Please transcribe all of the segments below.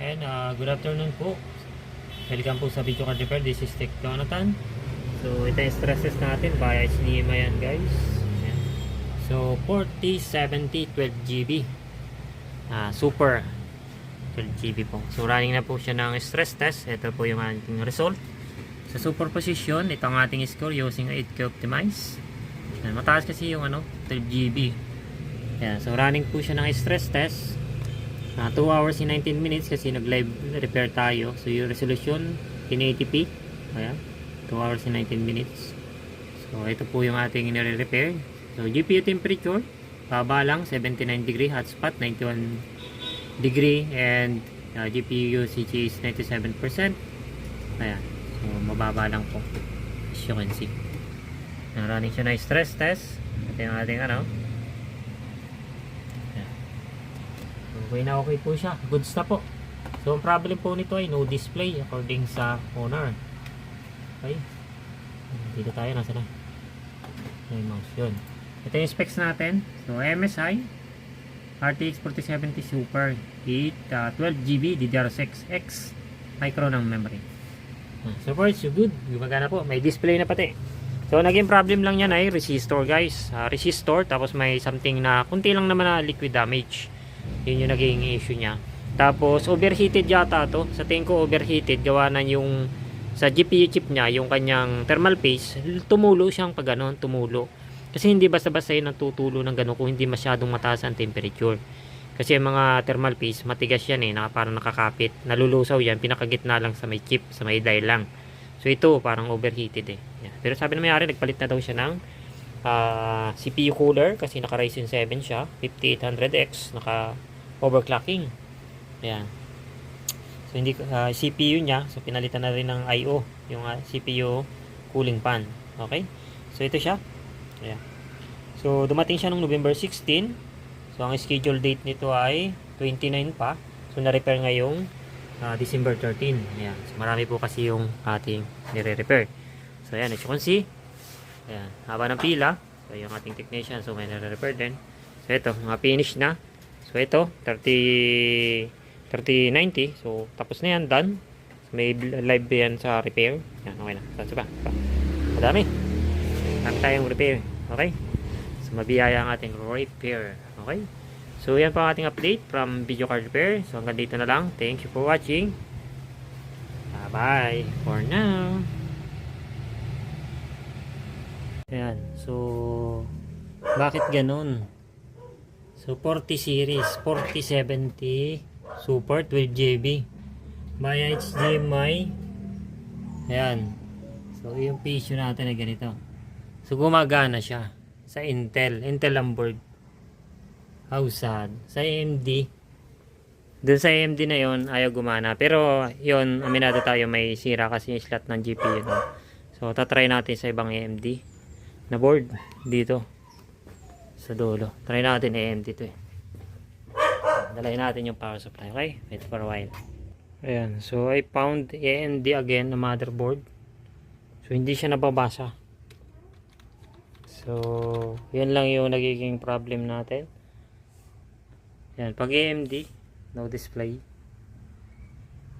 And good afternoon po. Welcome po sa Video Card Repair. This is Tech Jonathan. So ito yung stress test natin via HDMI yan guys. Ayan. So 4070 12GB Super 12GB po. So running na po siya ng stress test. Ito po yung ating result. Sa super position, ito ang ating score using 8K Optimize. Ayan, mataas kasi yung 12GB. Ayan, so running po siya ng stress test. 2 hours and 19 minutes kasi nag-live repair tayo. So yung resolution 1080p. Ayan, 2 hours and 19 minutes. So ito po yung ating nire-repair. So GPU temperature, baba lang, 79 degree, hotspot 91 degree, and GPU usage is 97%. Ayan, so mababa lang po as you can see. Running siya na stress test. Ito yung ating okay na okay po siya. Goods na po. So ang problem po nito ay no display according sa owner. Okay. Dito tayo. Nasa na? May mouse yun. Ito yung specs natin. So MSI RTX 4070 Super 12GB DDR6X micro ng memory. So far it's good. Gumagana po. May display na pati. So naging problem lang yan ay resistor guys. Resistor tapos may something na kunti lang naman na liquid damage. Yun yung naging issue niya. Tapos overheated yata to. Sa tingin ko overheated. Gawa na yung sa GPU chip niya, yung kanyang thermal paste, tumulo siyang pag ganon, tumulo. Kasi hindi basta-basta yun natutulo ng ganon kung hindi masyadong mataas ang temperature. Kasi yung mga thermal paste, matigas yan parang nakakapit. Nalulusaw yan, pinakagitna lang sa may chip, sa may dial lang. So ito, parang overheated Yan. Pero sabi na may-ari, nagpalit na daw siya ng CPU cooler kasi naka Ryzen 7 siya 5800X, naka overclocking. Ayan. So hindi CPU niya, so pinalitan na rin ng IO yung CPU cooling fan. Okay? So ito siya. Ayan. So dumating siya noong November 16. So ang schedule date nito ay 29 pa. So na-repair ngayong December 13. Ayan. So marami po kasi yung ating nire-repair. So ayan, as you can see. Ayan, haba ng pila. So yung ating technician, so may nare-repair din. So ito, mga finish na. So ito, 3090. So tapos na yan, done. So, may live yan sa repair. Yan, okay na. So pa. Madami. Marami tayong repair. Okay? So mabiyaya ang ating repair. Okay? So yan po ang ating update from Video Card Repair. So hanggang dito na lang. Thank you for watching. Bye for now. Ayan. So bakit ganun? So 40 series, 4070 Super 12GB via HDMI. Ayan. So yung issue natin ay ganito. So gumagana siya sa Intel ang board. How sad. Sa AMD, dun sa AMD na yon ayaw gumana. Pero yon, aminado tayo, may sira kasi yung slot ng GPU So tatry natin sa ibang AMD na board dito sa dulo. Try natin AMD to Dalayin natin yung power supply. Okay? Wait for a while. Ayan. So I found AMD again na motherboard. So hindi siya nababasa. So yan lang yung nagiging problem natin. Ayan. Pag AMD, no display.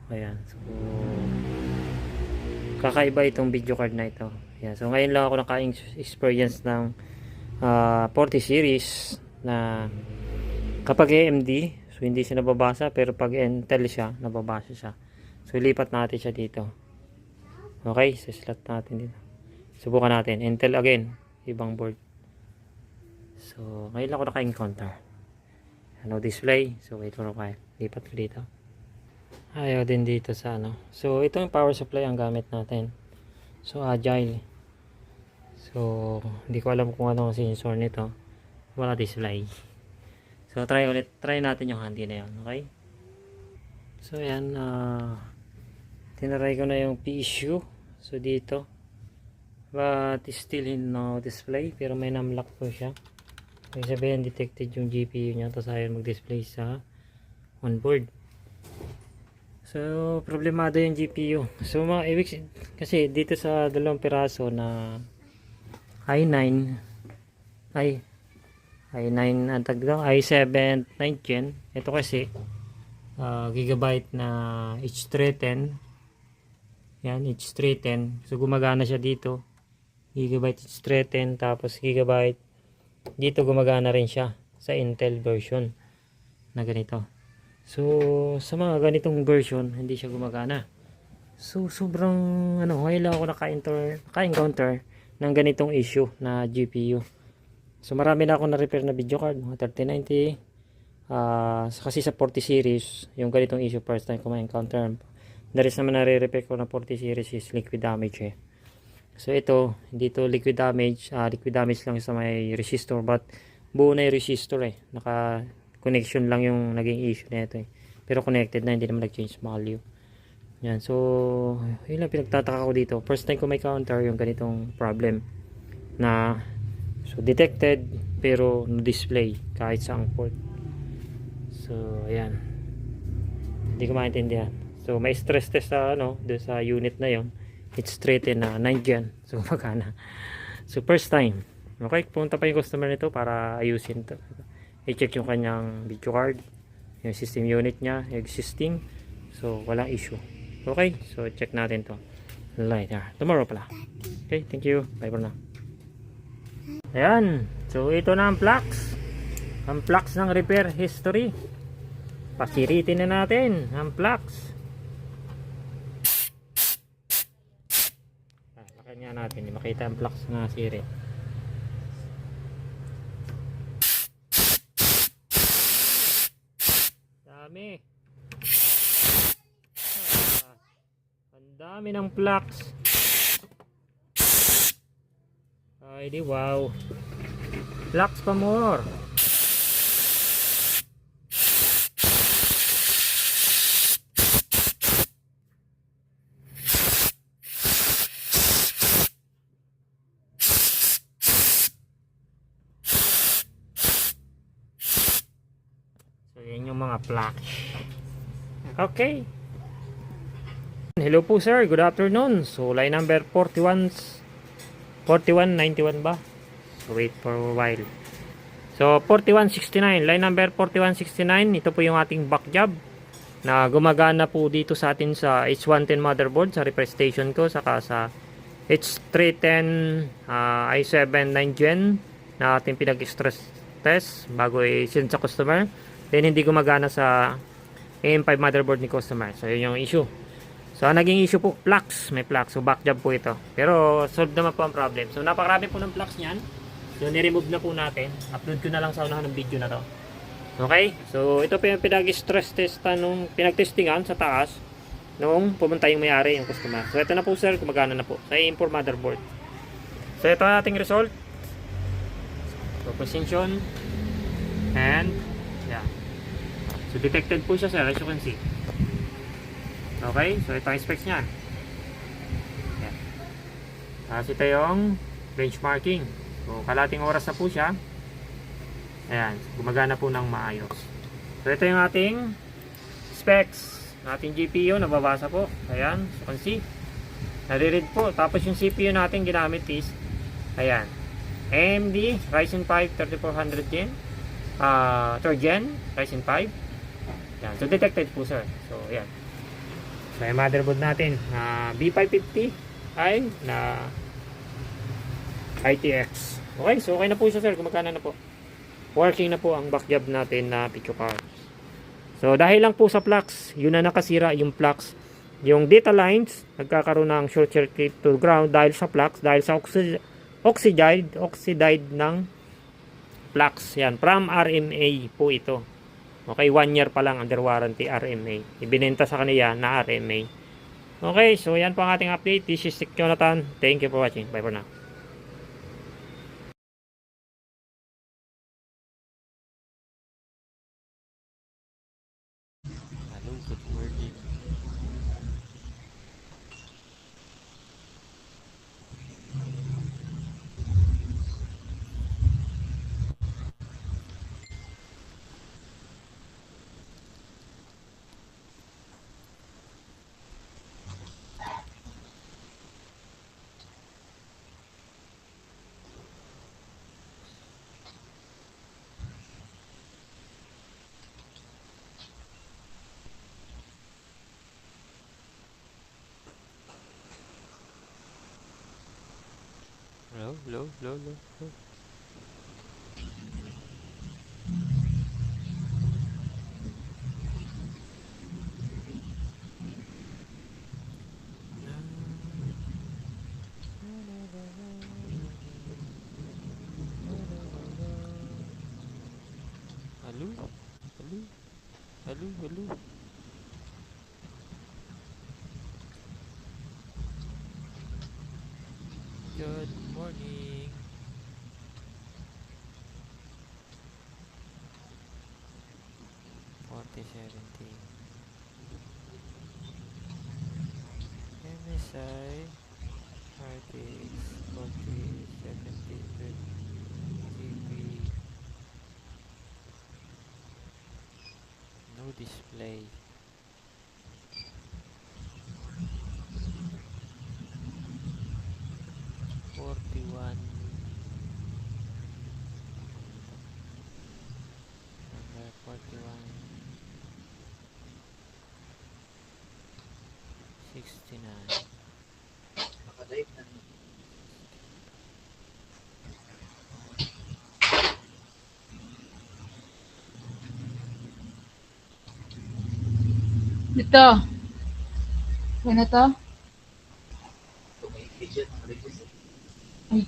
Ayan. So kakaiba itong video card na ito. Ayan. So ngayon lang ako naka-experience ng 40 series na kapag AMD, so hindi siya nababasa, pero pag Intel siya, nababasa siya. So ilipat natin siya dito. Okay, so slot natin dito. Subukan natin. Intel again, ibang board. So ngayon lang ako naka-encounter. No display. So wait for a while. Lipat ko dito. Ayaw din dito sa So ito yung power supply ang gamit natin. So agile. So hindi ko alam kung ano ang sensor nito. Wala display. So try natin yung handy na yun. Okay? So ayan, tinaray ko na yung PSU. So dito, but still no display, pero may numlock po siya. Ibig sabihin detected yung GPU nya, tapos ayaw mag-display sa onboard. So problemado yung GPU. So kasi dito sa dalawang piraso na i9 ang tag daw i7 9th gen, ito kasi Gigabyte na H310. Yan, H310. So gumagana siya dito. Gigabyte H310 tapos Gigabyte. Dito gumagana rin siya sa Intel version na ganito. So sa mga ganitong version hindi siya gumagana. So sobrang ngayon lang ako naka-encounter ng ganitong issue na GPU. So marami na ako na-repair na video card, mga 3090. Kasi sa 40 series, yung ganitong issue first time ko ma-encounter. The rest naman nare-repair ko na 40 series is liquid damage eh. So ito, hindi to liquid damage. Liquid damage lang sa may resistor, but buo na yung resistor eh. Naka connection lang yung naging issue na ito eh. Pero connected na, hindi naman nag-change value. Yan, so yun lang pinagtataka ko dito. First time ko may counter yung ganitong problem na so detected pero no display kahit sa port. So ayan, hindi ko maintindihan. So may stress test sa doon sa unit na yon. It's straighten na 9 gen. So magana. So first time. Okay, punta pa yung customer nito para ayusin to. I-check yung kanyang video card, yung system unit niya, existing. So walang issue. Okay, so check natin to later. Tomorrow pala. Okay, thank you. Bye for now. Ayan. So ito na ang flux. Ang flux ng repair history. Pasiritin na natin ang flux. Lakan nga natin. Makita ang flux na sirit. Dami. Ang dami ng flux. Ay di wow. Flux pa more. So yan yung mga flux. Okay. Hello po sir, good afternoon. So line number 4191 ba? So wait for a while. So 4169, line number 4169, ito po yung ating back job na gumagana po dito sa atin sa H110 motherboard sa repair station ko, saka sa H310 i7 9 gen na ating pinag-stress test bago i-send sa customer. Then hindi gumagana sa AM5 motherboard ni customer. So yun yung issue. So naging issue po, flux, may flux. So back job po ito. Pero solve naman po ang problem. So napakarami po ng flux niyan. So ni-remove na po natin. Upload ko na lang sa unahan ng video na to. Okay? So ito po yung pinag-stress testa nung pinag-testingan sa taas nung pumunta yung may-ari, yung customer. So ito na po sir, gumagana na po sa AM4 motherboard. So ito ang ating result. So position and yeah. So detected po siya sir, as you can see. Okay, so ito ang specs niyan. Yan. Tapos ito yung benchmarking. So kalating oras na po siya. Ayan, gumagana po ng maayos. So ito yung ating specs, ating GPU, nababasa po. Ayan, so you can see. Nare-read po. Tapos yung CPU natin ginamit is, ayan, AMD Ryzen 5 3400 Gen, 3rd Gen Ryzen 5. Ayan, so detected po sir. So ayan. So yung motherboard natin B550 ay na ITX. Okay, so okay na po siya sir, gumagana na po. Working na po ang back job natin na video card. So dahil lang po sa flux, yun na nakasira yung flux. Yung data lines nagkakaroon ng short circuit to ground dahil sa flux, dahil sa oxide ng flux. Yan, from RMA po ito. Okay, 1 year pa lang under warranty RMA. Ibinenta sa kanila na RMA. Okay, so yan po ang ating update. This is Tech Jonathan. Thank you for watching. Bye for now. low, low, low, low. Hello? Hello? Hello? Hello? Good morning. 4070. MSI RTX 4070 GB. No display. Forty-one. Number 41. 69. Nakalive na. Ito. Ano to? Tumayo dyan. Nakalive na. Ay,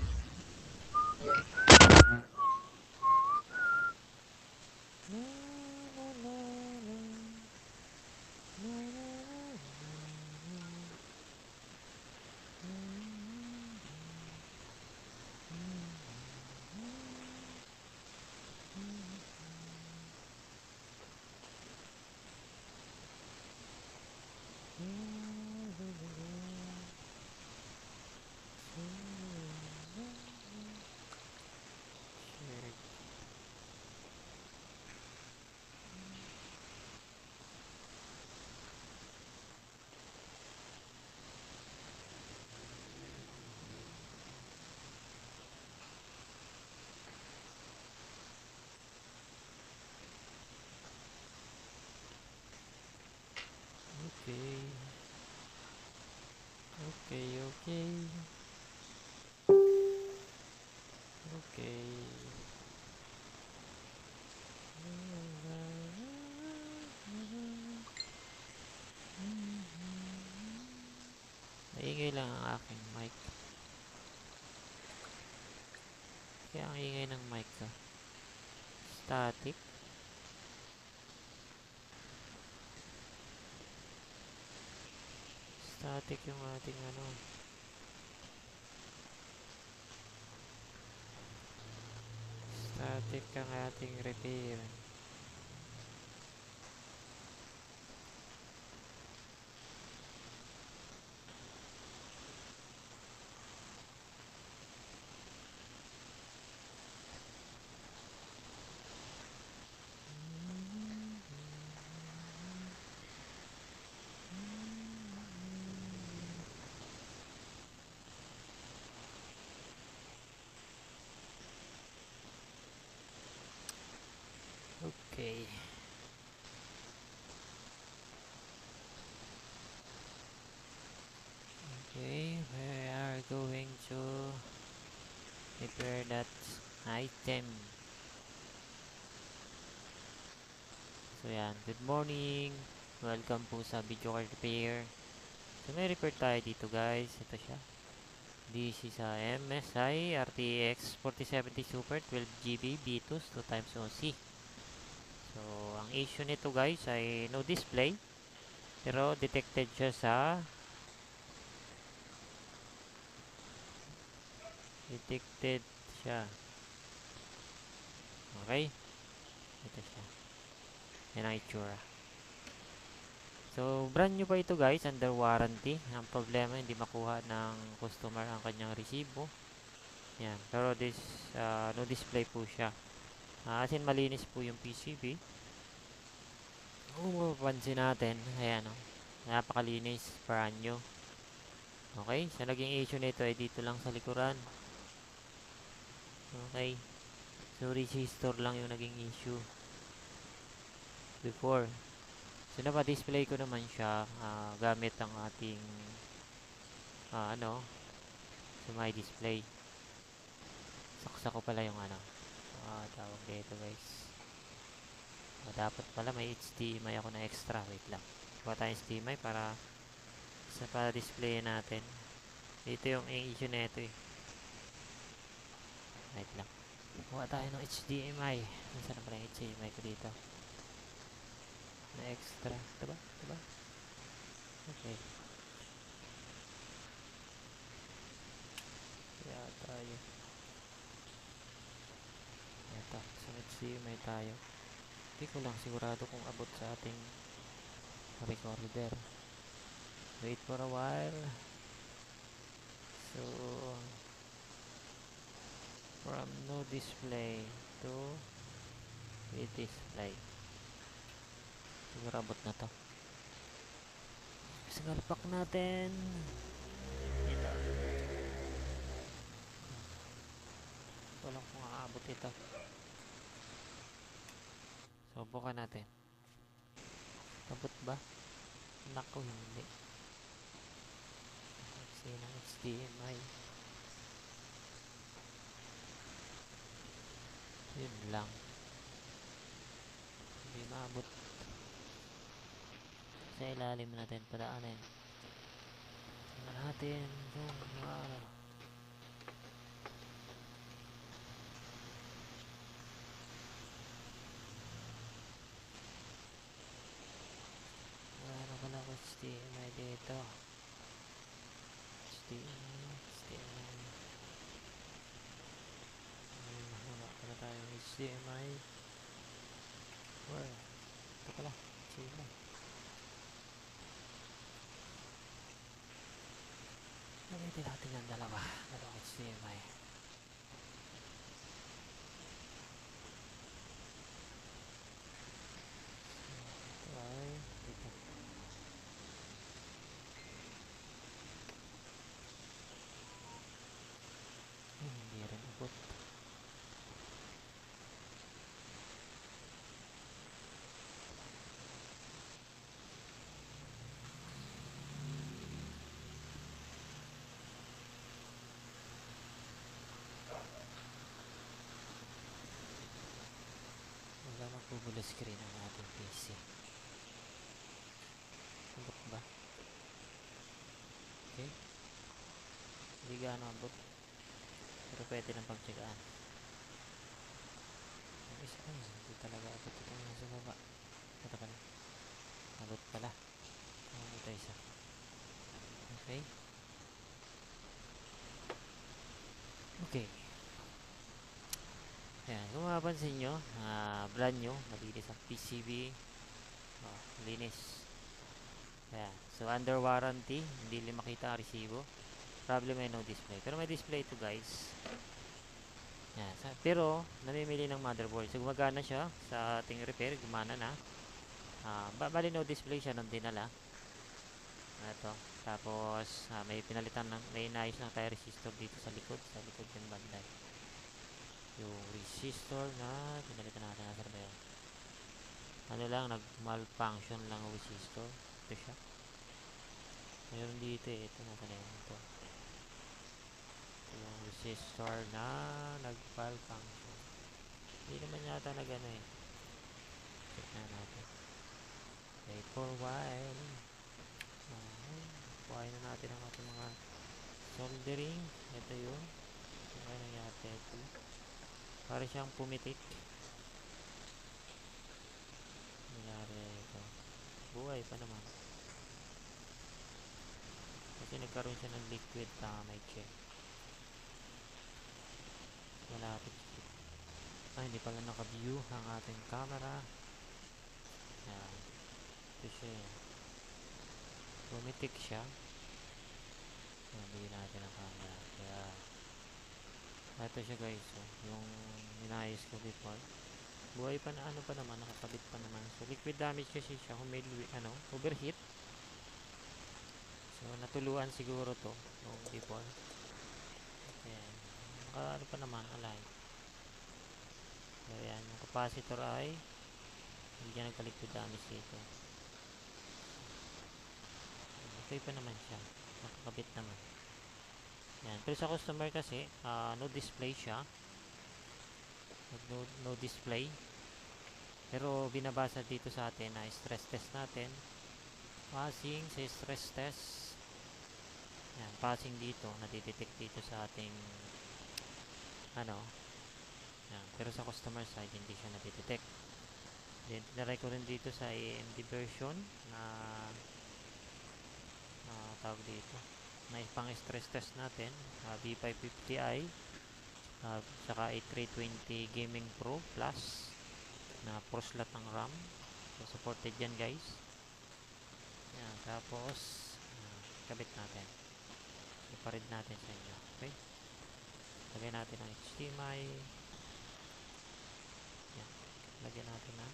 Okay. Okay, okay. Okay. Maingay lang ang aking mic. Kaya ang ingay ng mic ko. Static. Static yung ating ano. Static ang ating repair. Okay. Okay, we are going to repair that item. So yan, good morning. Welcome po sa video card repair. So may repair tayo dito guys. Ito siya. This is a MSI RTX 4070 Super 12GB B2 2x OC. So ang issue nito guys ay no display. Pero detected siya sa detected siya. Okay? Ito siya. Yan ang itsura. So, brand new pa ito guys, under warranty. Ang problema, hindi makuha ng customer ang kanyang resibo. Yan. Pero this, no display po siya. As in, malinis po yung PCB. Kung mapapansin natin, ayan o. Napakalinis, brand new. Okay, so naging issue nito ay dito lang sa likuran. Okay. So, resistor lang yung naging issue before. So, napa-display ko naman siya gamit ang ating ano, so my display. Saksa ko pala yung ano. Tawag dito guys. Dapat pala may HDMI ako na extra. Wait lang. Kuha tayong HDMI para sa display natin. Dito yung issue na ito eh. Wait lang. Kuha tayo ng HDMI. Nasaan na pala yung HDMI ko dito? Na extra. Diba? Diba? Okay. Kaya tayo. Ito. Sa HDMI tayo. Hindi ko lang sigurado kung abot sa ating recorder. Wait for a while. So, from no display to with display. Siguro abot na to. Singalpak natin. Ito. Walang kung aabot ito. Subukan natin. Abot ba? Naku, hindi. Kasi ng HDMI. Yun lang. Hindi maabot. Sa ilalim natin padaanin. Tingnan natin kung maano. Wala pala ako HDMI dito. HDMI. Wala pala tayong HDMI. Where? Ito pala. HDMI. Gamitin natin ang dalawa. Dalawang HDMI. Ito ay dito. Hindi rin abot. Wala magbubulo screen ang ating PC. Abot ba? Okay. Hindi gaano abot. Pero pwede nang pagtsagaan. Ang isa ay, hindi talaga abot ito nasa baba. Ito pala. Abot pala. Ito isa. Okay. Okay. Ayan, kung mapapansin nyo, brand nyo, malinis ang PCB. Linis. Ayan, so under warranty, hindi makita ang resibo. Problem ay no display. Pero may display ito guys. Ayan, pero, namimili ng motherboard. So, gumagana siya sa ating repair. Gumana na. Bali no display siya nung dinala. Ito. Tapos, may pinalitan ng, may inayos ng tire resistor dito sa likod. Sa likod yung banday. Yung resistor na pinalitan natin. Nasa ba yun? Ano lang, nag-malfunction lang ang resistor. Ito siya. Mayroon dito eh. Ito na yun. Ito. Yung resistor na nag-malfunction. Hindi naman yata na gano'n eh. Check na natin. Wait for a while. Kuhain na natin ang ating mga soldering. Ito yun. Okay, nangyari ito. Para siyang pumitik. Nangyari ito. Buhay pa naman. Kasi nagkaroon siya ng liquid may check. Malapit. Hindi pala naka-view ang ating camera. Yan. Ito siya yan. Pumitik siya. Nabili natin ang camera. Kaya ito siya guys. Yung inayos ko before. Buhay pa na ano pa naman. Nakakabit pa naman. So liquid damage kasi siya. Kung may overheat. So natuluan siguro to. Yung before. Ayan. Ano pa naman. Alay. So yan. Yung capacitor ay hindi niya nagka-liquid damage dito. Okay pa naman siya. Nakakabit naman. Yan. Pero sa customer kasi, no display siya. no display. Pero binabasa dito sa atin na stress test natin. Passing sa stress test. Yan, passing dito, nadidetect dito sa ating ano. Yan, pero sa customer side hindi siya nadidetect. Then tinaray ko rin dito sa AMD version na tawag dito na pang stress test natin, B550i, saka A320 Gaming Pro Plus na 4 slot ng RAM. So supported yan guys. Yan, tapos kabit natin, iparid natin sa inyo. Okay, lagyan natin ng HDMI. Yan, lagyan natin ng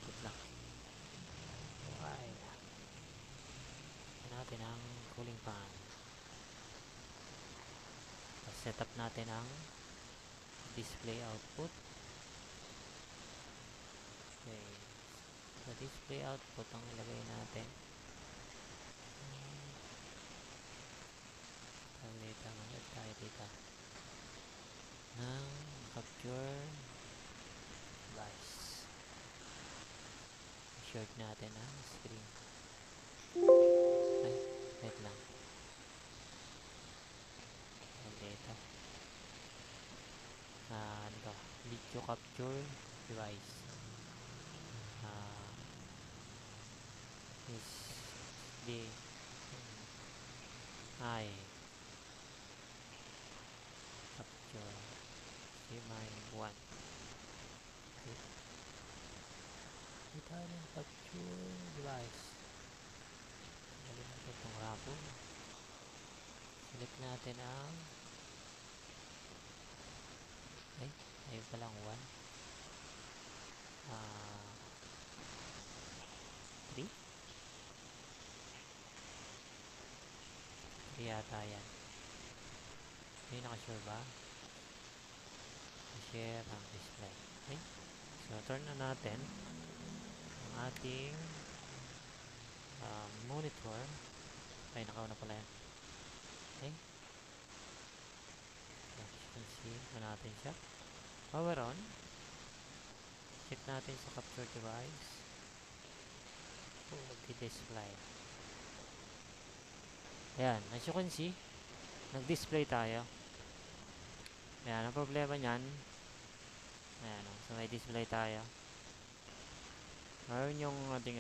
good luck. Okay, lagyan natin ang cooling fan. Set up natin ang display output. Okay, sa display output ang ilagay natin dito, mag-add tayo dito ng capture device. Short natin ang screen. Ay, wait lang. Dito ano to, video capture device. Is the ay capture CMI1. Okay, ito yung capture device. Lagyan natin itong rabo. Select natin ang ayun palang 1 3 yata yan. Hindi nakasure ba? Share ang display. Okay, so turn na natin ang ating monitor. Ay, nakaw na pala yan. Okay, as you can see natin siya. Power on. Check natin sa capture device. Display. Ayan, as you can see, nag-display tayo. Ayan, ang problema nyan, ayan, so may display tayo. Ngayon yung ating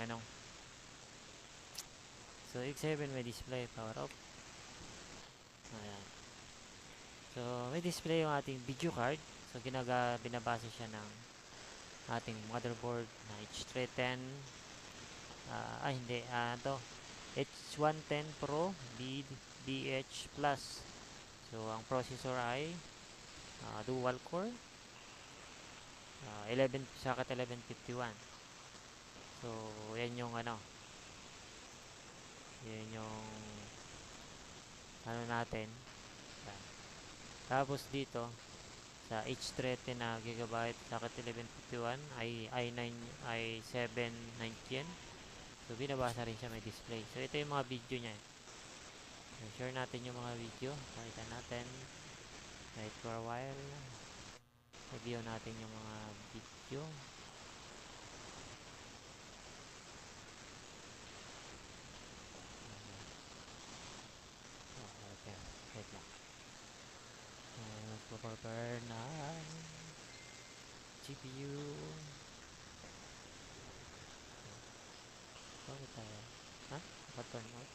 so X7 may display, power off. Ayan, so may display yung ating video card. So binabasa siya ng ating motherboard na H310 hindi, ito H110 Pro DH Plus. So ang processor ay dual core, 11 socket 1151. So yan yung yan yung natin. Yan. Tapos dito sa H310 na gigabyte socket 1151 ay i790. So binabasa rin siya, may display. So ito yung mga video niya. So, share natin yung mga video. Pakita natin. Wait for a while. Review natin yung mga video. Okay. Wait lang. Prepare na GPU. Bakit tayo? Ha? Pattern out?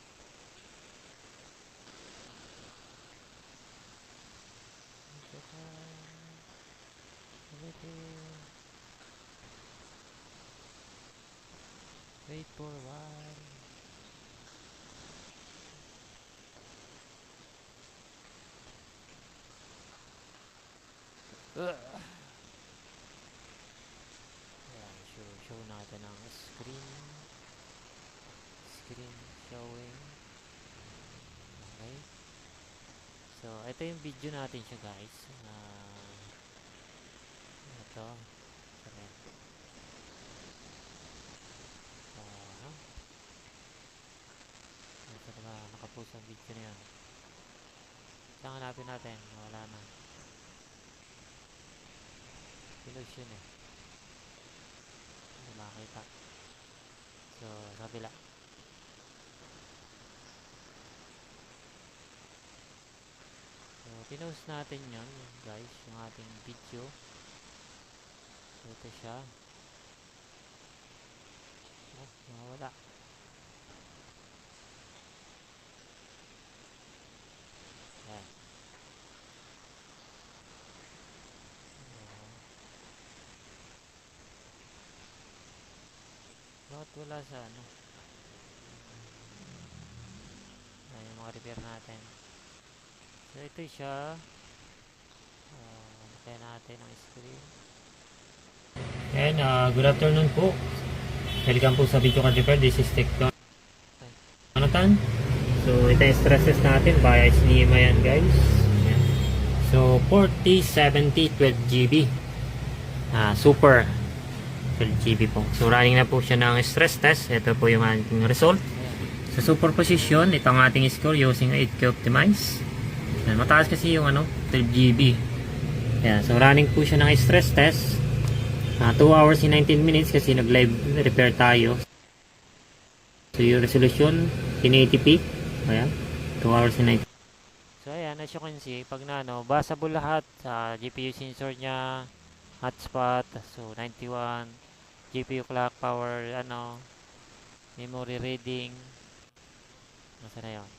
Wait for a while. Ayan, show natin ang screen showing. Okay, so ito yung video natin siya guys. Ito okay. Ito na, nakapost ang video na yan. Saan hanapin natin? Wala na. pinush yun eh. Hindi makakita. So, sa kabila. So, pinost natin yun, guys, yung ating video. So, ito siya. Oh, nawawala. Ayan. Bakit wala sa ano? Ayan, yung mga repair natin. So, ito siya. Kaya natin ang screen. And, good afternoon po. Welcome po sa video ka repair. This is Tekton. Jonathan. So, ito yung stresses natin. Via SNEMA yan, guys. Ayan. So, 4070 12GB. Super 12GB po. So, running na po siya ng stress test. Ito po yung ating result. Sa super position, ito ang ating score using 8K optimize. Ayan, mataas kasi yung 12GB. Ayan, so, running po siya ng stress test. 2 hours and 19 minutes kasi nag-live repair tayo. So, yung resolution, 1080p. Ayan, 2 hours and 19. So, ayan, as you can see, pag basable lahat sa GPU sensor niya, hotspot, so 91, GPU clock power, memory reading. Nasa na yun?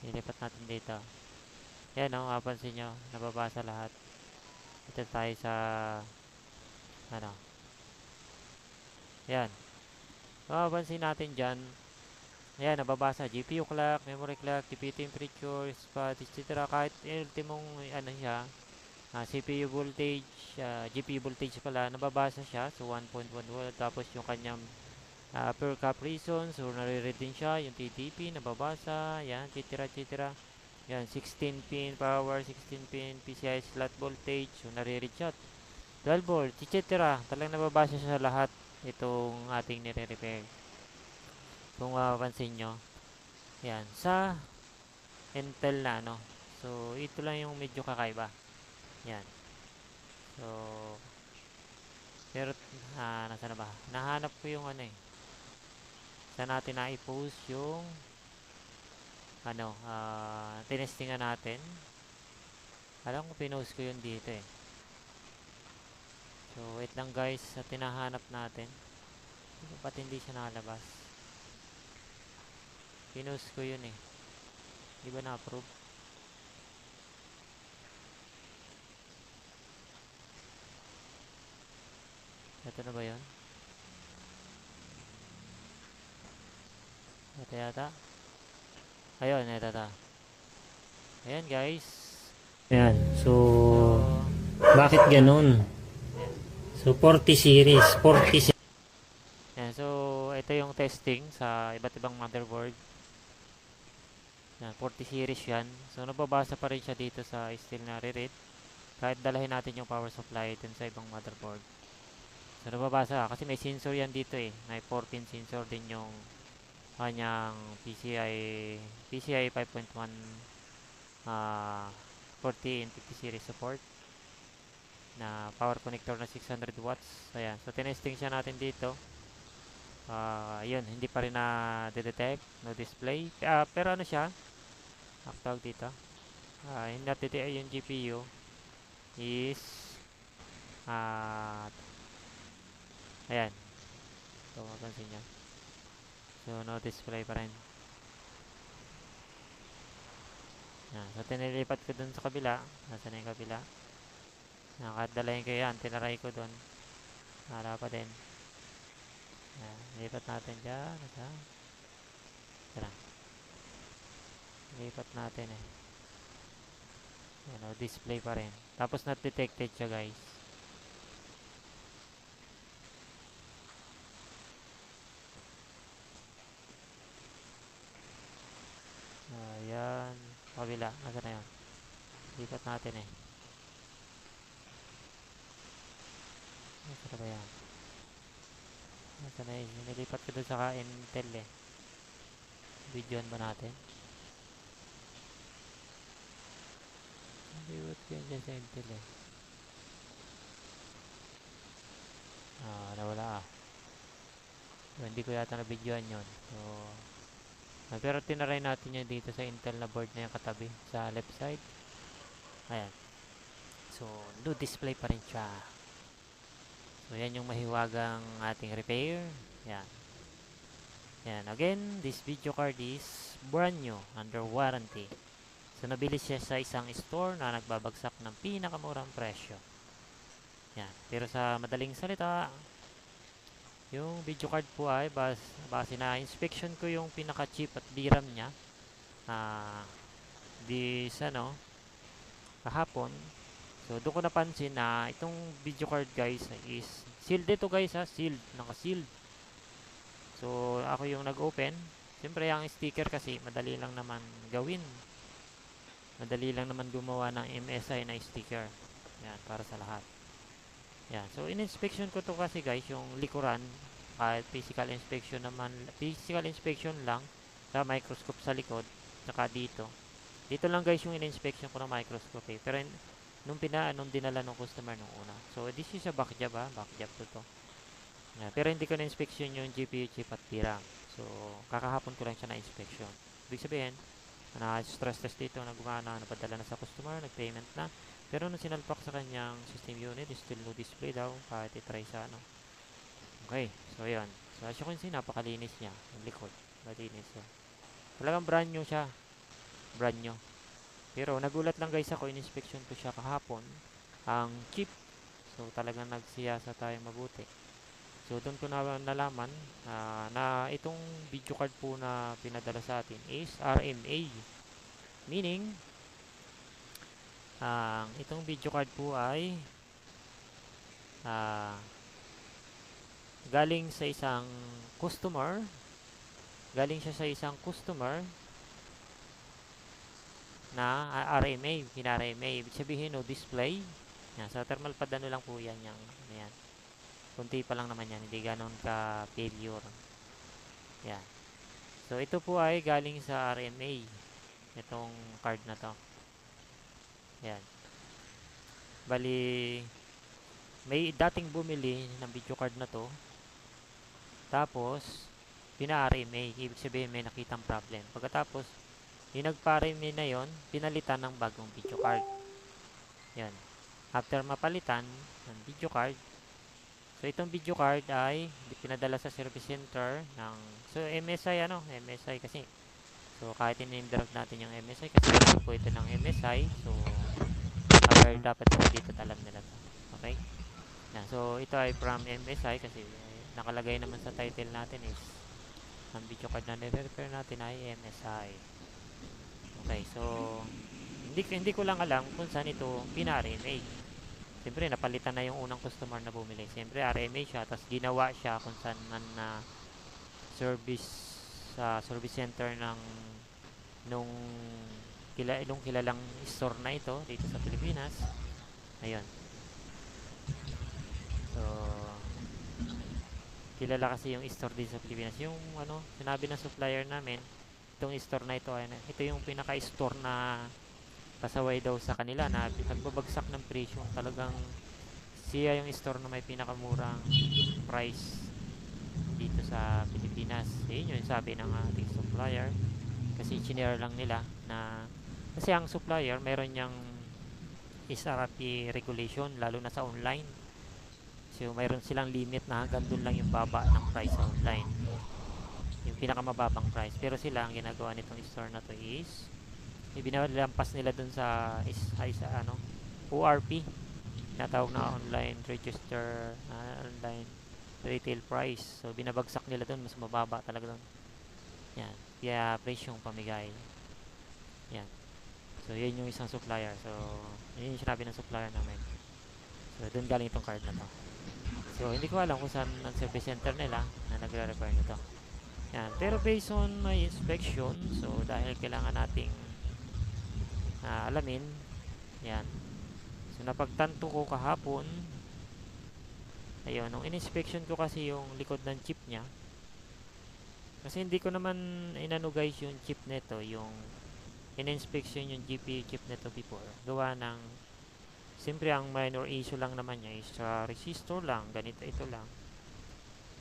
Ilipat natin dito. Ayan, mapansin nyo, nababasa lahat. Ito tayo sa, ayan. Mapapansin natin dyan, ayan, nababasa GPU clock, memory clock, GPU temperature, spot, etc. Kahit ultimong siya, CPU voltage, GPU voltage pala, nababasa siya. So 1.1 volt. Tapos yung kanyang per cap reason, so nare-read din siya. Yung TDP, nababasa. Yan, etc. Yan, 16 pin power, 16 pin PCI slot voltage, so nare-read siya. 12 volt, etc. Talagang nababasa siya sa lahat itong ating nire-repair. Kung mapapansin nyo, yan, sa Intel na so ito lang yung medyo kakaiba. Yan, so pero nasa na ba, nahanap ko yung saan natin na i-post yung tinestingan natin. Alam ko pinost ko yun dito eh. So wait lang guys, sa tinahanap natin, ba't hindi siya nakalabas? Pinost ko yun eh, di ba na-approve? Ito na ba yun? Ito yata. Ayun, ito ta. Ayan guys. Ayan, so bakit ganun? So 40 series, 40 series. Ayan, so ito yung testing sa iba't ibang motherboard. Ayan, 40 series yan. So nababasa pa rin siya dito sa still na re-read. Kahit dalahin natin yung power supply din sa ibang motherboard. So nababasa kasi may sensor yan dito eh. May 4-pin sensor din yung kanyang PCI 5.1 40 and 50 series support na power connector na 600 watts. Ayan, so tinesting siya natin dito. Yun, hindi pa rin na detect, no display. Pero siya, tawag dito, hindi na-detect yung GPU is ayan, ito mapansin nyo. So no display pa rin. So tinilipat ko dun sa kabila. Nasa na yung kabila? Nakadalayin ko yan, tinaray ko dun, wala pa din. Lipat natin dyan. Tara, lipat natin eh. Display pa rin. Tapos not detected siya guys. Ayan, kabila, nasa na yun? Lipat natin eh. Nasa na ba yan? Nasa na yun? Nilipat ko doon sa Intel eh. Videoan ba natin? Nilipat ko yun dyan sa Intel eh. Nawala ah. So, hindi ko yata na-videoan yun. So, pero tinaray natin yun dito sa Intel na board na yung katabi sa left side. Ayan. So, no display pa rin siya. So, yan yung mahiwagang ating repair. Yan. Yan. Again, this video card is brand new, under warranty. So, nabili siya sa isang store na nagbabagsak ng pinakamurang presyo. Yan. Pero sa madaling salita, yung video card po ay base na inspection ko yung pinaka-cheap at DRAM niya. Kahapon. So, doon ko napansin na itong video card guys is sealed ito guys ha. Sealed. Naka-sealed. So, ako yung nag-open. Siyempre, ang sticker kasi madali lang naman gawin. Madali lang naman gumawa ng MSI na sticker. Yan, para sa lahat. Yan. So, in-inspection ko to kasi guys, yung likuran. Kahit physical inspection lang sa microscope sa likod. Saka dito. Dito lang guys yung in-inspection ko ng microscope eh. Pero nung dinala ng customer nung una. So, this is a back job ha. Back job to. Yeah, pero hindi ko na-inspection yung GPU chip at DRAM. So, kakahapon ko lang siya na-inspection. Ibig sabihin, na-stress test dito na gumana, napadala na sa customer, nag-payment na. Pero nung sinalpak sa kanyang system unit, is still no display daw. Kahit itry sa ano. Okay, so yun. So, as you can see, napakalinis niya. Yung likod. Malinis siya. Talagang brand new siya. Brand new. Pero nagulat lang guys ako, in-inspection ko siya kahapon. Ang chip. So talagang nagsiyasa tayo mabuti. So doon ko nalaman na itong video card po na pinadala sa atin is RMA. Meaning, itong video card po ay galing sa isang customer. Galing siya sa isang customer na RMA, pina-RMA. Ibig sabihin, no display. Yan, sa thermal pad ano lang po yan. Yan. Kunti pa lang naman yan. Hindi ganon ka-failure. Yan. So, ito po ay galing sa RMA. Itong card na to. Yan. Bali, may dating bumili ng video card na to. Tapos, pina-RMA. Ibig sabihin, may nakitang problem. Pagkatapos, yung nagpa-RMA na yon, pinalitan ng bagong video card. Yan. After mapalitan ng video card, so itong video card ay pinadala sa service center ng, so MSI kasi. So kahit in-name drop natin yung MSI kasi po ito ng MSI. So dapat dito alam nila to. Okay? Yan. So ito ay from MSI kasi nakalagay naman sa title natin is ang video card na nire-repair natin ay MSI. Okay, so hindi ko lang alam kung saan ito pina-RMA. Siyempre, napalitan na yung unang customer na bumili. Siyempre, RMA siya, tapos ginawa siya kung saan man na service center nung kilalang store na ito dito sa Pilipinas. Ayun. So, kilala kasi yung store dito sa Pilipinas. Yung sinabi ng supplier namin, itong store na ito, ito yung pinaka-store na pasaway daw sa kanila na nagbabagsak ng presyo. Talagang siya yung store na may pinakamurang price dito sa Pilipinas. Yun yung sabi ng ating supplier. Kasi chinare lang nila na kasi ang supplier meron niyang SRP regulation lalo na sa online. So mayroon silang limit na hanggang doon lang yung baba ng price sa online. Yung pinakamababang price. Pero sila ang ginagawa nitong store na to is ibinalampas nila dun sa ORP na tawag na online register online retail price. So binabagsak nila dun, mas mababa talaga dun. Yan, kaya presyong pamigay. Yan. So yun yung isang supplier. So yun yung sinabi ng supplier namin. So dun galing itong card na to. So hindi ko alam kung saan ang service center nila na nagre-repair nito. Yan. Pero based on my inspection, so dahil kailangan nating alamin, yan. So napagtanto ko kahapon, ayun, nung in-inspection ko kasi yung likod ng chip niya, kasi hindi ko naman inano guys yung chip nito, yung in-inspection yung GPU chip nito before. Gawa ng Siyempre, ang minor issue lang naman niya is resistor lang. Ganito, ito lang.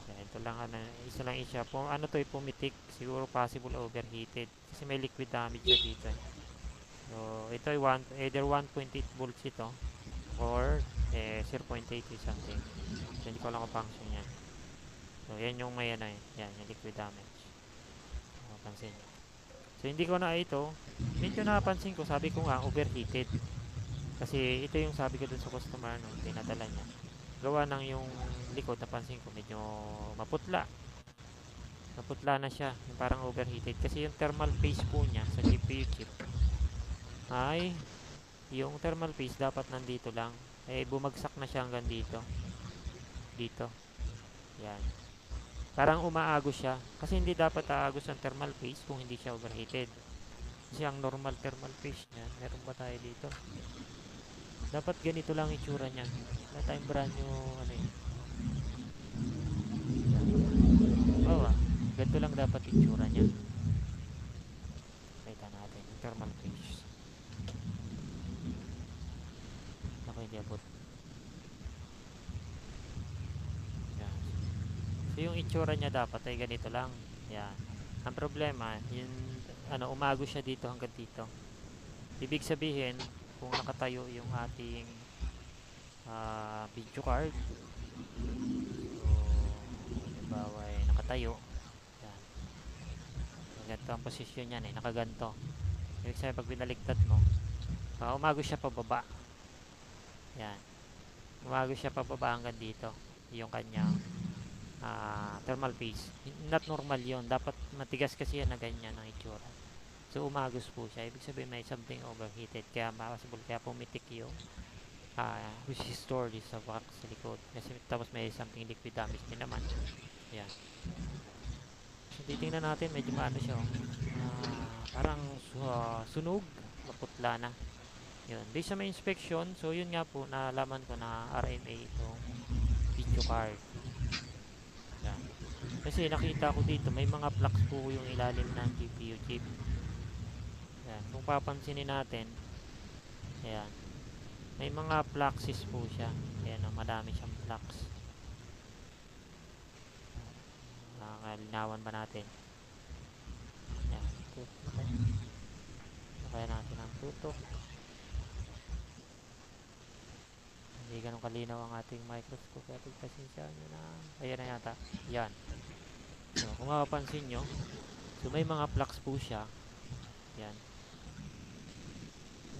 Yan, ito lang, ano, isa lang siya. Ano to, pumitik. Siguro possible overheated. Kasi may liquid damage siya dito. So, ito ay either 1.8 volts ito or 0.8 something. So, hindi ko lang kung function yan. So, yan yung may ano eh. Yan, yung liquid damage. So, pansin nyo. So, hindi ko na ito. Medyo napansin ko, sabi ko nga, overheated. Kasi ito yung sabi ko dun sa customer nung pinadala niya. Gawa ng yung likod, napansin ko, medyo maputla. Maputla na siya. Yung parang overheated. Kasi yung thermal phase po niya sa GPU chip ay yung thermal phase dapat nandito lang. Eh, bumagsak na siya hanggang dito. Dito. Yan. Parang umaagos siya. Kasi hindi dapat aagos ang thermal phase kung hindi siya overheated. Kasi ang normal thermal phase niya, meron ba tayo dito? Dapat ganito lang itsura niya. Wala tayong brand new, ano yun. Oo ganito lang dapat itsura niya. Kita natin, yung thermal phase. Ako hindi abot. Yan. So yung itsura niya dapat ay ganito lang. Yan. Ang problema, yung ano, umago siya dito hanggang dito. Ibig sabihin, kung nakatayo yung ating video card, so, halimbawa ay nakatayo, yan. Ganito ang posisyon niyan eh, nakaganto. Ibig sabihin, pag binaligtad mo, umago siya pababa. Yan. Umago siya pababa hanggang dito. Yung kanyang thermal phase. Not normal yon. Dapat matigas kasi yan na ganyan ang itsura. So umagos po siya. Ibig sabihin may something overheated. Kaya possible kaya pumitik yung resistor sa box sa likod. Kasi tapos may something liquid damage din naman. Yan. So titingnan natin. Medyo maano siya. Parang sunog. Maputla na. Yun. Based sa may inspection. So yun nga po. Nalaman ko na RMA itong video card. Yan. Kasi nakita ko dito may mga flux po yung ilalim ng GPU chip. Yan. Kung papansinin natin, ayan, may mga fluxes po siya. Ayan, madami siyang flux. Kalinawan ba natin? Ayan. Kaya natin ang tutok. Hindi ganun kalinaw ang ating microscope. Kaya pagpasensya nyo na. Ayan na yata. Yan. So, kung mapapansin nyo, so may mga flux po siya. Yan.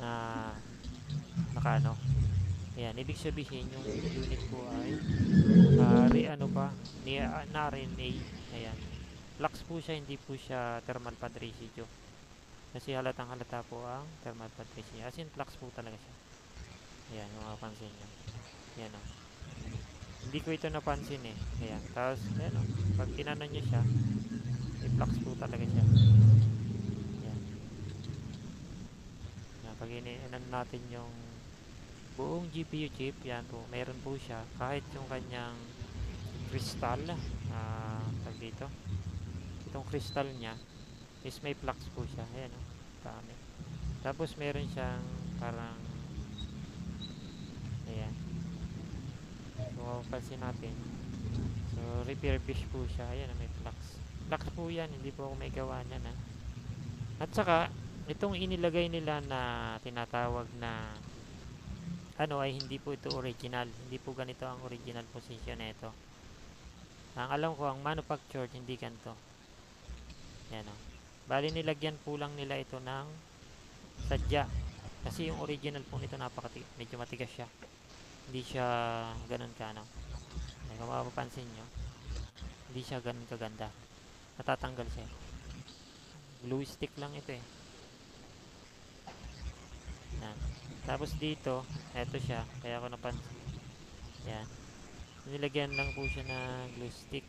Na nakaano. Ayan. Ibig sabihin, yung unit po ay na RNA. Ayan. Flux po siya, hindi po siya thermal pad residue. Kasi halatang halata po ang thermal pad residue. As in, flux po talaga siya. Ayan, kung mapapansin nyo. Ayan o. Hindi ko ito napansin eh. Ayan. Tapos, ayan o. Pag tinano nyo siya, may flux po talaga siya. Ayan. Ayan. Pag inan natin yung buong GPU chip, yan po. Mayroon po siya. Kahit yung kanyang crystal, tag dito. Itong crystal niya, is may flux po siya. Ayan o. Dami. Tapos, meron siyang parang ayan. So, pansin natin. So, refurbish po siya. Ayan, may flux. Flux po yan. Hindi po ako may gawa niyan. At saka, itong inilagay nila na tinatawag na ano ay hindi po ito original. Hindi po ganito ang original position nito. Ang alam ko, ang manufactured, hindi ganito. Ayan o. Bali, nilagyan po lang nila ito ng sadya. Kasi yung original po nito medyo matigas siya. Hindi siya ganun ka ano. Kung mapapansin nyo, hindi siya ganun kaganda. Natatanggal siya. Glue stick lang ito eh. Yan. Tapos dito, eto siya. Kaya ako napansin. Yan. Nilagyan lang po siya na glue stick.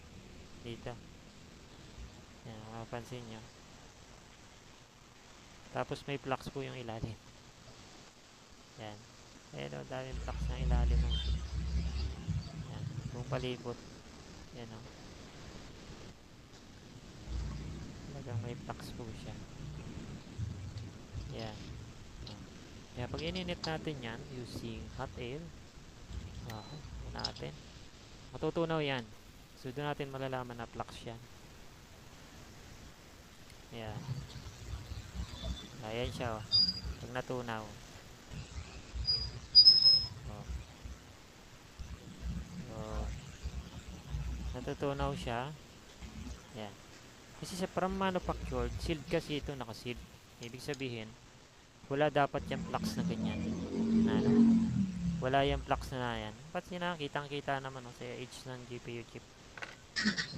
Dito. Yan, mapapansin nyo. Tapos may flux po yung ilalim. Yan. Ayan o, daming flux ng ilalim ng yan. Buong palibot. Yan o. Talagang may flux po siya. Yan. Kaya pag ininit natin yan using hot air, natin, matutunaw yan. So doon natin malalaman na flux yan. Ayan. Ayan siya, oh. Pag natunaw. Oh. So, natutunaw siya. Ayan. Kasi sa from manufactured, sealed kasi ito, naka-sealed. Ibig sabihin, wala dapat yung flux na ganyan. Na, ano, wala yung flux na yan. Ba't kitang-kita naman sa edge ng GPU chip.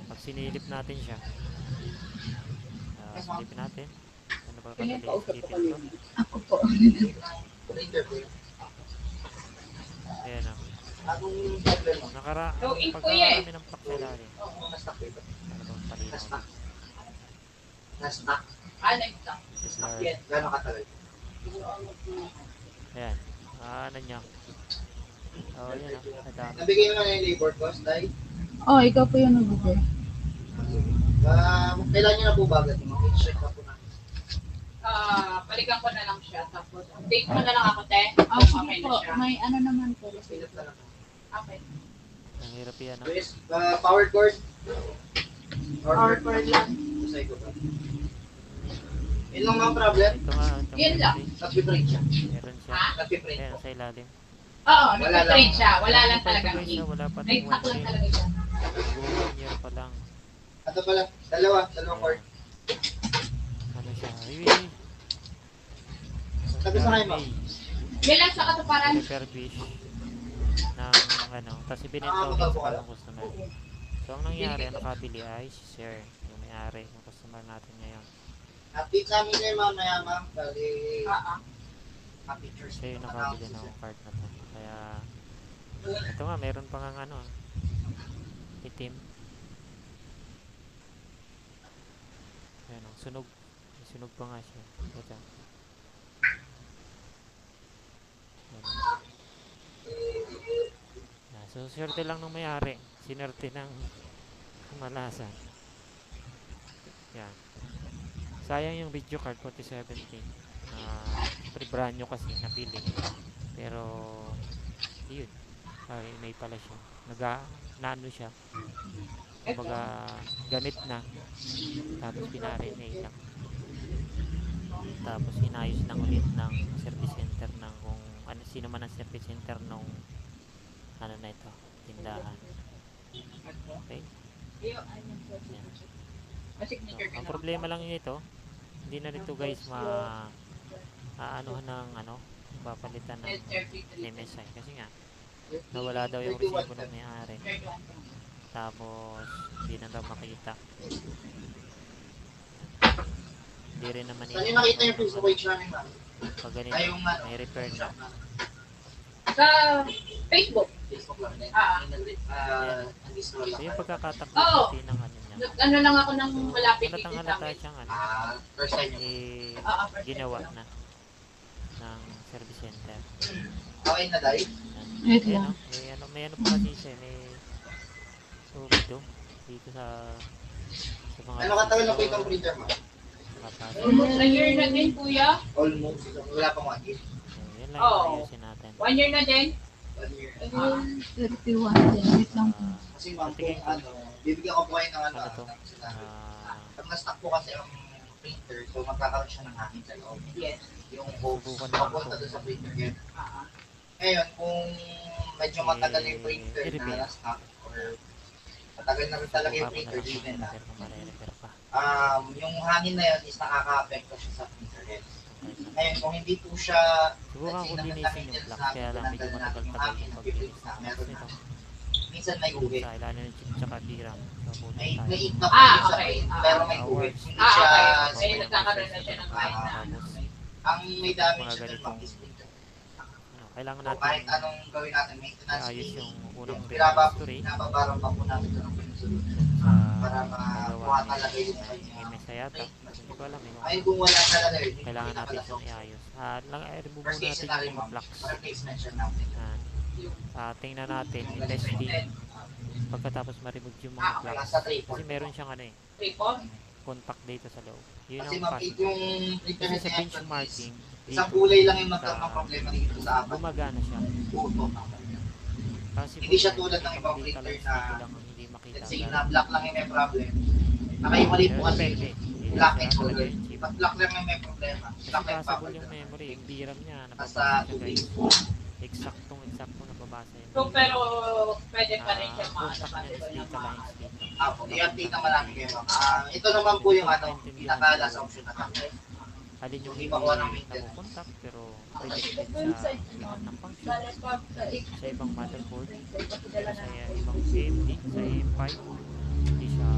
Pag sinilip natin siya, silipin natin. Ano ba kadali silipin ito? Ako po. Printer ko yun. Ayan o. Anong problema? Pagkakarami ng flux sa ilalim. Oo, na-stuck dito. Ano bang palinaw? Na-stuck. Na-stuck. Nag-stuck. Na-stuck yan. Gano'ng katagal? Ayan. Ano niya? Oh, yan o. Nadami. Nabigay mo na yung labor cost, dahil Oh, ikaw po yung nagbigay. kailan nyo na po ba agad? Mag-check na po na. Balikan ko na lang siya. Tapos, update mo na lang ako, te. Oh, Okay sige na po. siya. May ano naman po. Pilot na lang. Okay. Ang hirap yan o. Yes, power cord. Power cord lang. Sa iko ba? Yun lang mga problem. Ito nga. Ito Yun lang. Nag-print siya. Meron siya. Ha? Nag-print Ayan po. sa ilalim. Oo, Wala nag-trade lang. siya. Wala lang Ito, talagang guys, ink. wala pa ng Nag-hack lang 1 talaga siya. Buong year pa lang. Ito pala, dalawang cord. Ano siya? Sabi sa kayo, ma'am. Yan lang sa katuparan. Refurbish ng ano, tapos ibinenta ulit sa parang customer. So ang nangyari, ang nakabili ay si Sir, yung may-ari, yung customer natin ngayon. Update sa amin ngayon mamaya, ma'am. Bali, Oo. pictures. Siya yung nakabili ng card na to. Kaya ito nga, meron pang ang ano, itim. Ayan o, sunog. May sunog pa nga siya. Ito. So, swerte lang ng may-ari. Sinerte ng kamalasan. Yan. Sayang yung video card 4070. Siyempre brand new kasi napili. Pero, yun. May pala siya. Naano siya. Kumbaga, gamit na. Tapos pinarinate lang. Tapos inayos lang ulit ng service center ng kung ano, sino man ang service center nung ano na ito, tindahan. Okay? Yan. Signature ka Ang na. problema lang nito, hindi na nito guys aanuhan ng ano, papalitan ng MSI kasi nga nawala daw yung resibo ng may-ari. Tapos hindi na daw makita. Hindi rin naman Saan yung nakita yung Facebook page namin, ma'am? pag ganito, Ay, yung may repair na. Sa Facebook. Facebook lang din. Ah. Nag-install So lang. yung pagkakatakbo Oo. pati ng ano niya. Ano lang ako nang malapit dito Halatang sa halata amin. siyang ano, First time yun. First ginawa time. na ng service center. Okay na, dahil? Wait Ayan, lang. may ano pa kasi siya, may dito sa mga Ano katagal na po itong printer, ma'am? kapasok. Almost a year na din, kuya. Almost. Wala pang 1 year. So, yan lang Oo. yung ayusin natin. 1 year na din. 1 year. 31 din. Wait lang po. Kasi ma'am, kung ano, bibigyan ko po kayo ng ano, Ano to? ng sinabi. Ah, Pag na-stock po kasi ang printer, so magkakaroon siya ng hangin sa loob. Yes. Yung hose, Subukan natin papunta to. doon sa printer yan. Ah. Ngayon, kung medyo matagal yung printer i-repair. na na-stock, or matagal na rin talaga yung subukan ko printer na lang driven na, repair kung mare-repair pa. yung hangin na yun is nakaka-apekto siya sa printer head. Okay. Ngayon, kung hindi po siya, Subukan ko linisin yung flux, kaya lang medyo matagal-tagal yung paglinis ng flux nito. minsan may guhit. Sa ilalim ng chip tsaka DRAM. So, puto May tayo. ink na po Ah, yun sa okay. print, pero may guhit. Hindi Ah, siya, okay. Eh, nagkakaroon na siya ng kahit na. Tapos, ang may damage Mga siya dun, ganitong- ma'am, is printer. kailangan So, kahit natin anong gawin natin, maintenance ayos yung unang history, history pinababaran pa po natin ito ng solution sa para makuha talaga yung may kanya. mesa yata. Hindi ko alam eh. Ayun kung wala talaga yun, hindi Kailangan natin pinapalaso. itong iayos. Remove First case natin scenario, yung ma'am, flux. replacement siya natin. Tingnan natin, i-testing. Pagkatapos ma-remove yung mga flux. Nasa 3 Kasi meron siyang ano eh. 3-4. contact dito sa loob. Yun Kasi ang ma'am, possible. yung Kasi internet sa niya is benchmarking, isang dito, kulay lang yung magkaroon sa ng problema dito sa apat. gumagana siya. Puto. Possible Hindi siya yan, tulad ng itong ibang data printer lines na dito lang ang hindi makita let's ang say na gamit. black lang yung may problem. Nakaiwalay Pero po kasi depende. Hindi black siya and talaga color. yung chip. Pag black lang yung may problema. Kasi Black and passable power. yung memory, yung DRAM niya, Basta nababasa siya 2 guys. days. Eksaktong nababasa yung So, pero pwede pa rin siya contact maano. niya is data lines dito. I-update naman namin kayo. Ito naman po yung pinaka-last option na natin. Alin yung Hindi hindi pa kuha ng maintenance. nakukontak pero predicted sa lahat ng function. Sa ibang motherboard, pero sa ibang AMD, sa AM5, hindi siya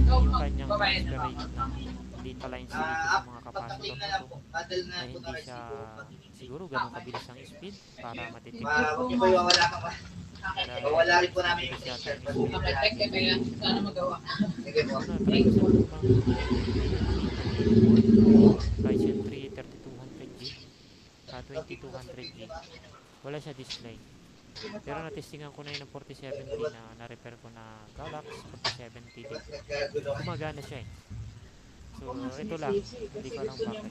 yung kanyang transfer rate ng data lines dito sa mga capacitor na to Paddle na ay po hindi siya siguro ganun kabilis ang speed para matitipid. Huwag niyo po iwawala ka. Dahil Wala rin po namin yung mabilis yata picture. yung speed. Check ko yan. Sana magawa. Sige po. Ano, try ko sa ibang Ryzen 3 3200G 2200G wala siya display pero natestingan ko na yun ng 4070 na na-repair ko na Galax 4070 din gumagana siya eh so ito lang hindi ko alam bakit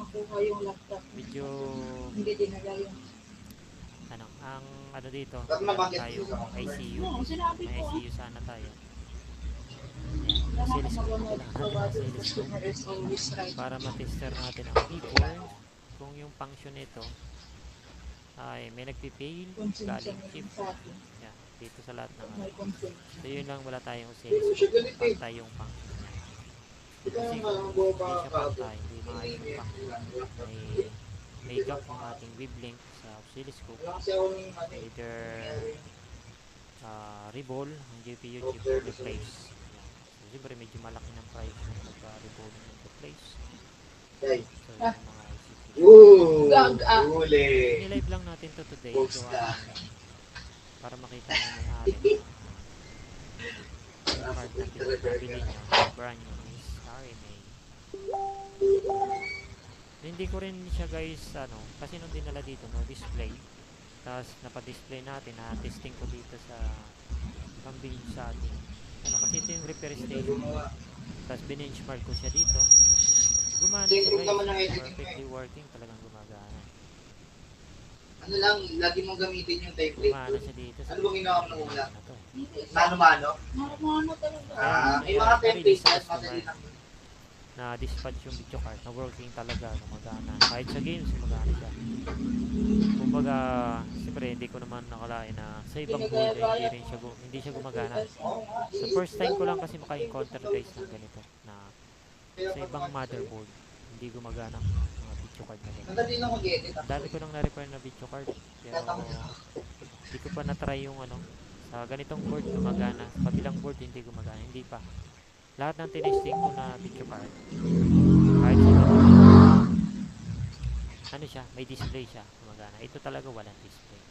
medyo ano ang ano dito meron tayong ICU may ICU sana tayo series ko kailangan natin ng series ko para matester natin ang keyboard kung yung function nito ay may nagpipail galing chip yan, dito sa lahat ng so yun lang wala tayong series pantay yung function kasi kung hindi siya pantay hindi maayos yung function may gap ang ating wavelength sa oscilloscope either revolve ang GPU chip or replace. So, siyempre medyo malaki ng price ng pagka-revolve and replace. So, yung mga ICT. Huli. Nilive lang natin to today. Gawa para makita mo may-ari ng card na pinabili niya. Brand new is RMA. Hindi ko rin siya guys, kasi nung dinala dito, no display. Tapos napadisplay natin, testing ko dito sa pambili sa atin. Kasi ito yung repair station. Tapos benchmark ko siya dito. Gumana siya guys. Perfectly working. Talagang gumagana. Ano lang, lagi mong gamitin yung template. Gumana siya dito. Ano bang ginawa mo ng ulam? Na to. Mano-mano? Mano talaga. May mga templates na madali lang. Na dispatch yung video card na working talaga, gumagana. Kahit sa games, gumagana siya. Kumbaga, siyempre hindi ko naman nakalain na sa ibang board hindi siya gumagana. So first time ko lang kasi maka-encounter guys ng ganito na sa ibang motherboard hindi gumagana ang mga video card na ganito. Madali lang mag-edit. Dami ko nang na-repair na video card pero hindi ko pa na-try yung sa ganitong board gumagana, sa kabilang board hindi gumagana, hindi pa. Lahat ng tinesting ko na video card kahit ano siya, may display siya gumagana. Ito talaga walang display.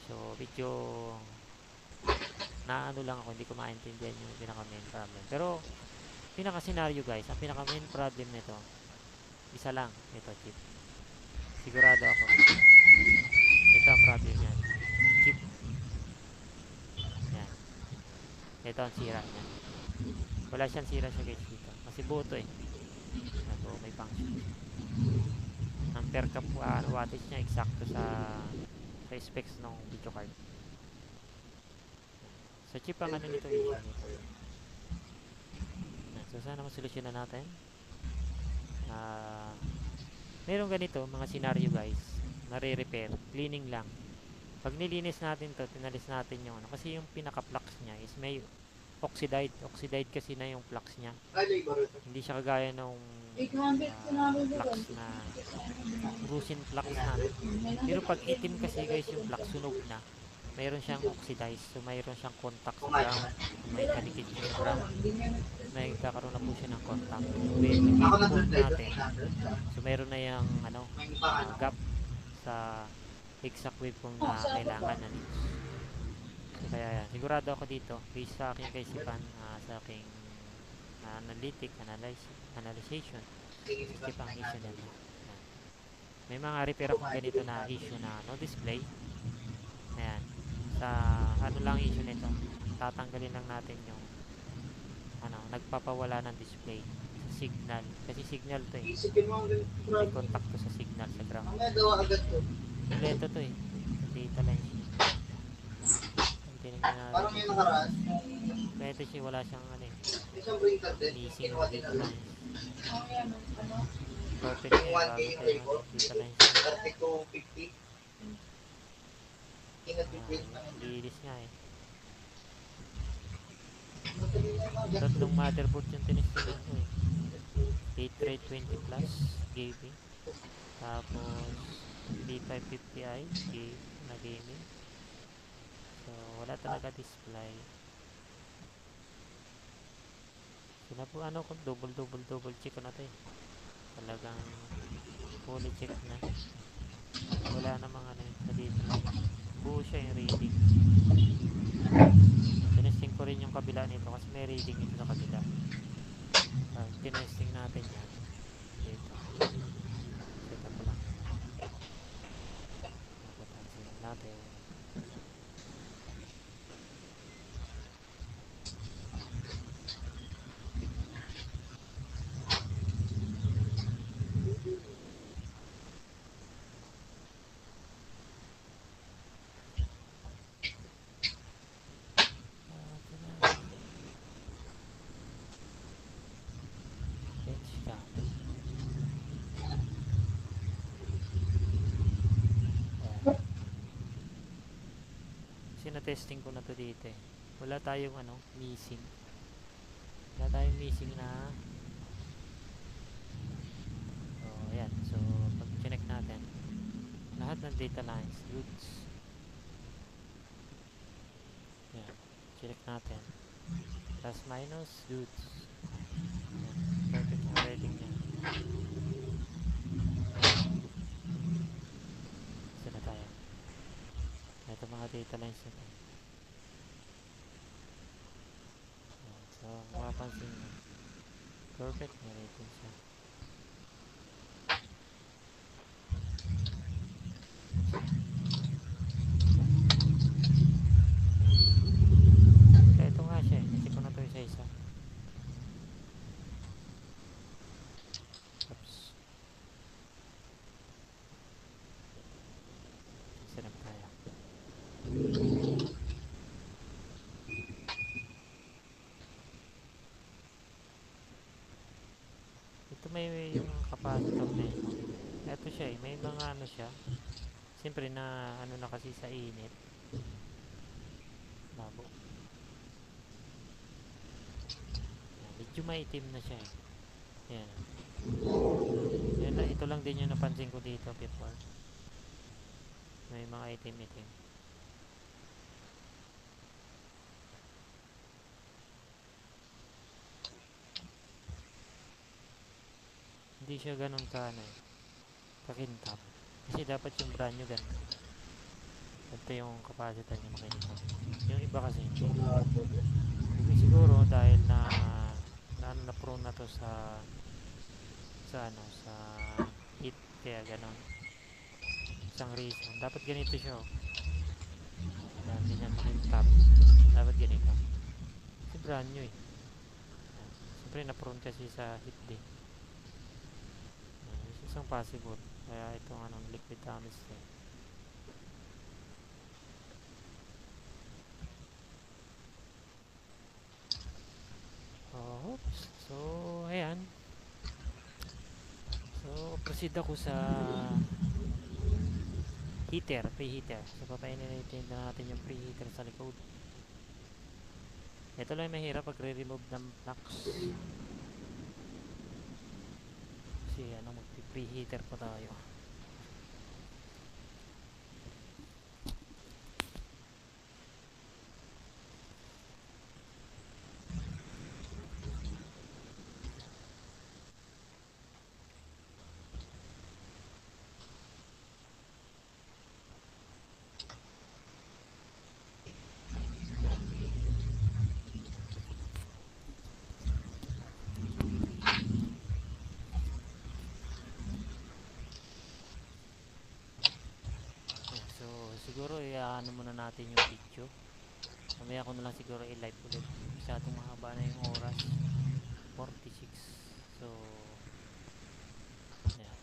So medyo naano lang ako, hindi ko maintindihan yung pinaka main problem. Pero pinaka scenario guys, ang pinaka main problem nito isa lang, ito chip. Sigurado ako ito ang problem niyan, chip. Yan, ito ang sira niya. Wala siyang sira siya guys dito kasi buto ito may function. Ang per cap wattage niya eksakto sa specs ng video card. So chip ang nito issue nito. So sana masolusyonan natin. Meron ganito mga scenario guys, nare-repair, cleaning lang. Pag nilinis natin to, tinalis natin yung kasi yung pinaka-flux niya is may oxide kasi na yung flux niya. Hindi siya kagaya nung flux na rosin flux na. Pero pag itim kasi guys yung flux, sunog na. Mayroon siyang oxidized, so mayroon siyang contact sa ground, may kalikid yung ground. May kakaroon na po siya ng contact with the port natin. So mayroon na yung gap sa exact waveform na kailangan na dito. So, kaya yan, sigurado ako dito based sa aking kaisipan, sa aking analyzation kasi pang issue nito. May mga repair akong ganito na issue na no display. Ayan, sa lang issue nito, tatanggalin lang natin yung nagpapawala ng display sa signal. Kasi signal to eh. Isipin mo ang ganito, May grabe. contact to sa signal sa ground. Mamaya gawa agad to. Kompleto to eh. Sa data lines niya. Ang tinignan Parang natin. yung nakaraan. Kompleto siya. Wala siyang ano eh. Isang printer din. Missing Kinuha yung din data na lines. Oh, yan. Ano? Perfect Yung eh. 1K Bago yung tayo record. data lines niya. 3250. Kinag-print na yun. Lilis nga eh. Madali na yung mga ganito. Tatlong motherboard yung tinestingan ko eh. 8 Ray 20 plus gaming. Tapos B550i na gaming. So wala talaga display. So na po ano kung double check ko na to eh. Talagang fully check na. Wala namang ano yun sa dito lang. Buo siya yung reading. Tinesting ko rin yung kabila nito kasi may reading ito sa kabila. Tinesting natin yan. Dito. Set up lang. Napatansin natin. Bench cam. Kasi na-testing ko na to dito eh. Wala tayong ano, missing. Wala tayong missing na. So, ayan. So, pag check natin, lahat ng data lines, goods. Ayan. Check natin. Plus minus, goods. Ayan. Perfect yung rating niya. Isa na tayo. Ito mga data lines nito. Ayan. So, mapapansin nyo. Perfect, may rating siya. Kaya ito nga siya eh. Kasi ko na ito isa-isa. Oops. Isa na tayo. Ito may yung capacitor na yun. Ito siya eh. May mga ano siya. Siyempre na ano na kasi sa init. Labo. Ayan, medyo maitim na siya eh. Ayan. Yan, ito lang din yung napansin ko dito before. May mga itim-itim. Hindi siya ganun ka ano eh. Kakintab. Kasi dapat yung brand nyo ganun. Ito yung capacitor niya makintab. Yung iba kasi hindi. Siguro dahil na prone na to sa ano sa heat kaya ganon. Isang reason. Dapat ganito siya. Oh. Yan, hindi niya makintab. Dapat ganito. Kasi brand new eh. Yan. Siyempre na prone kasi sa heat din. Isang possible kaya itong anong liquid damage eh. Oops. So ayan, so proceed ako sa heater, preheater. So papainin natin yung preheater sa likod. Ito lang mahirap pag re-remove ng flux. Kasi ano, mag-preheater pa tayo. Siguro i-ano muna natin yung video. Mamaya ko na lang siguro i-live ulit masyadong mahaba na yung oras. 46. So ayan.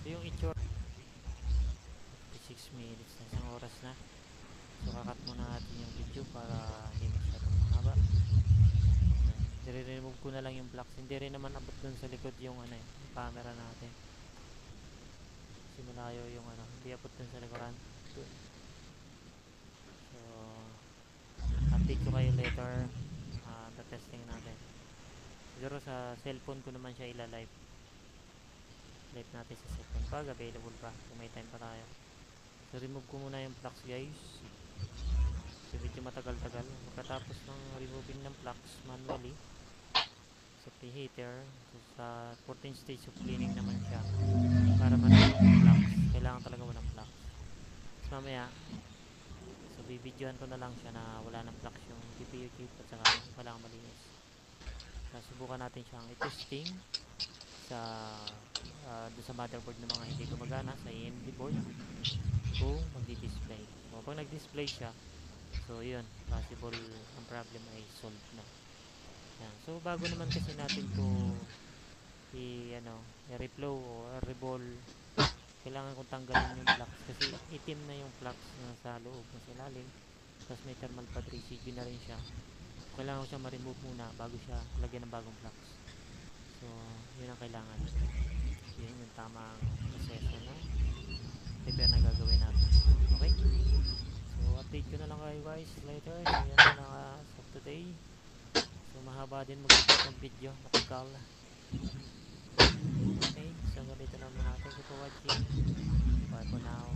So yung itsura 46 minutes na, isang oras na. So kakat muna natin yung video para hindi masyadong mahaba. I-remove ko na lang yung blocks. Hindi rin naman abot dun sa likod yung ano, yung camera natin. Kasi malayo yung ano, hindi abot dun sa likuran. So update ko kayo later. Testing natin. Siguro sa cellphone ko naman siya ila-live. Live natin sa cellphone pag available pa, kung may time pa tayo. So remove ko muna yung plugs guys. So medyo matagal-tagal. Pagkatapos ng removing ng plugs manually sa preheater, so sa 14 stage of cleaning naman siya para ma-remove yung plugs. Kailangan talaga walang plugs. So mamaya, so bibidyohan ko na lang siya na wala ng plugs yung GPU chip at saka walang malinis. So subukan natin siyang i-testing sa doon sa motherboard ng mga hindi gumagana sa AMD board kung magdi-display. So pag nag-display siya, so yun, possible ang problem ay solved na. Yan. So bago naman kasi natin to i-reflow o reball, kailangan kong tanggalin yung flux kasi itim na yung flux na sa loob na sa ilalim, tapos may thermal pad residue na rin siya. Kailangan ko siya ma-remove muna bago siya lagyan ng bagong flux. So yun ang kailangan. Yun yung tamang proseso na repair na gagawin natin. Okay? So update ko na lang kayo guys later. So yan na lang for today. So mahaba din mag-upload ng video, matagal. Okay, so ganito lang muna. Thank you for watching. Bye for now.